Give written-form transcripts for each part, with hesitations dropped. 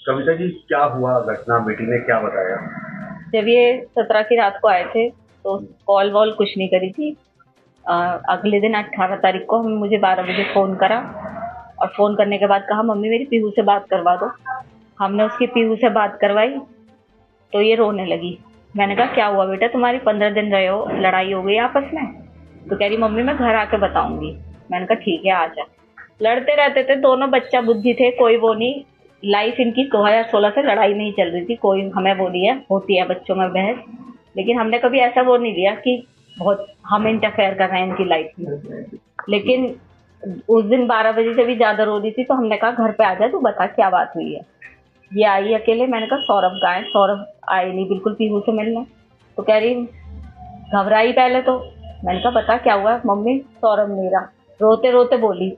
कविता जी, क्या हुआ घटना? बेटी ने क्या बताया? जब ये 17 की रात को आए थे तो कॉल वॉल कुछ नहीं करी थी। अगले दिन 18 तारीख को मुझे 12 बजे फ़ोन करा और फ़ोन करने के बाद कहा मम्मी मेरी पीहू से बात करवा दो। हमने उसकी पीहू से बात करवाई तो ये रोने लगी। मैंने कहा क्या हुआ बेटा, तुम्हारी 15 दिन रहे हो, लड़ाई हो गई आपस में? तो कह रही मम्मी मैं घर आके बताऊंगी। मैंने कहा ठीक है आ जा। लड़ते रहते थे दोनों, बच्चा बुद्धि थे, कोई वो नहीं। लाइफ इनकी 2016 से लड़ाई नहीं चल रही थी, कोई हमें वो नहीं है, होती है बच्चों में बहस। लेकिन हमने कभी ऐसा वो नहीं लिया कि बहुत हम इंटरफेयर कर रहे हैं इनकी लाइफ में। लेकिन उस दिन 12 बजे से भी ज़्यादा रो रही थी तो हमने कहा घर पे आ जा, तू बता क्या बात हुई है। ये आई अकेले। मैंने कहा सौरभ कहाँ है? सौरभ आए नहीं बिल्कुल पीहू से मिलने। तो कह रही घबराई पहले तो। मैंने कहा बता क्या हुआ? मम्मी सौरभ नहीं रहा। रोते रोते बोली।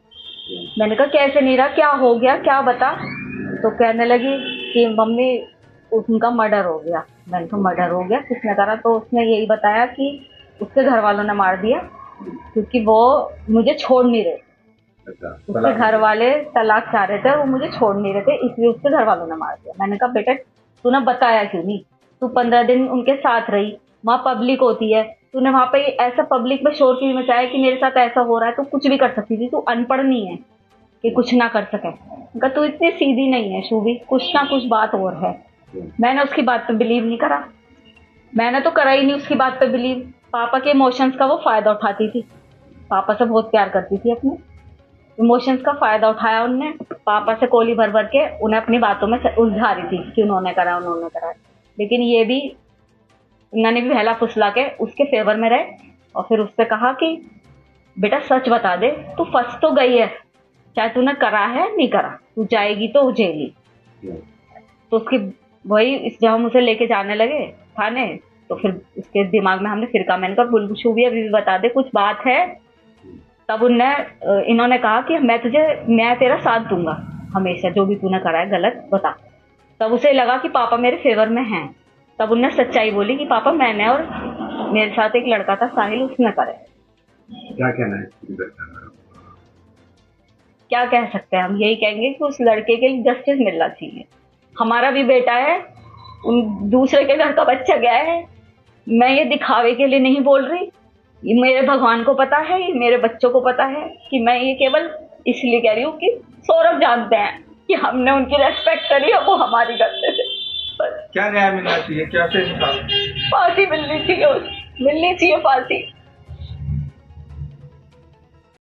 मैंने कहा कैसे नहीं रहा, क्या हो गया, क्या बता। तो कहने लगी कि मम्मी उनका मर्डर हो गया। मैंने कहा मर्डर हो गया, किसने करा? तो उसने यही बताया कि उसके घर वालों ने मार दिया क्योंकि वो मुझे छोड़ नहीं रहे। उसके घर वाले तलाक चाह रहे थे, वो मुझे छोड़ नहीं रहे थे, इसलिए उसके घर वालों ने मार दिया। मैंने कहा बेटा तूने बताया क्यों नहीं? तू 15 दिन उनके साथ रही, वहाँ पब्लिक होती है, तूने वहाँ पे ऐसा पब्लिक में शोर क्यों मचाया कि मेरे साथ ऐसा हो रहा है? तू कुछ भी कर सकती थी, तू अनपढ़ नहीं है कि कुछ ना कर सके। उनका तू इतनी सीधी नहीं है शूभी, कुछ ना कुछ बात और है। मैंने उसकी बात पे बिलीव नहीं करा। मैंने तो करा ही नहीं उसकी बात पे बिलीव। पापा के इमोशंस का वो फायदा उठाती थी। पापा से बहुत प्यार करती थी, अपने इमोशंस का फायदा उठाया उनने। पापा से कोली भर भर के उन्हें अपनी बातों में उलझा रही थी कि उन्होंने करा उन्होंने करा। लेकिन ये भी उन्होंने भी बहला फुसला के उसके फेवर में रहे और फिर उससे कहा कि बेटा सच बता दे, तू फंस तो गई है, चाहे तूने करा है नहीं करा, तू जाएगी तो जेल। तो उसकी वही जब हम उसे लेके जाने लगे थाने तो फिर उसके दिमाग में हमने फिर कहा, मैंने कहा बुलबुशु भी अभी भी बता दे कुछ बात है। तब इन्होंने कहा कि मैं तेरा साथ दूंगा हमेशा, जो भी तूने करा है गलत बता। तब उसे लगा कि पापा मेरे फेवर में हैं। तब उनने सच्चाई बोली कि पापा मैंने और मेरे साथ एक लड़का था साहिल, उसने करे। क्या कहना है? क्या कह सकते हैं हम? यही कहेंगे कि उस लड़के के लिए जस्टिस मिलना चाहिए। हमारा भी बेटा है, उन दूसरे के घर का बच्चा गया है। मैं ये दिखावे के लिए नहीं बोल रही, ये मेरे भगवान को पता है, ये मेरे बच्चों को पता है कि मैं ये केवल इसलिए कह रही हूँ कि सौरभ जानते हैं कि हमने उनकी रेस्पेक्ट करी है, वो हमारी गलती से। बस क्या न्याय मिलना चाहिए? क्या से फांसी मिलनी चाहिए, मिलनी चाहिए फांसी।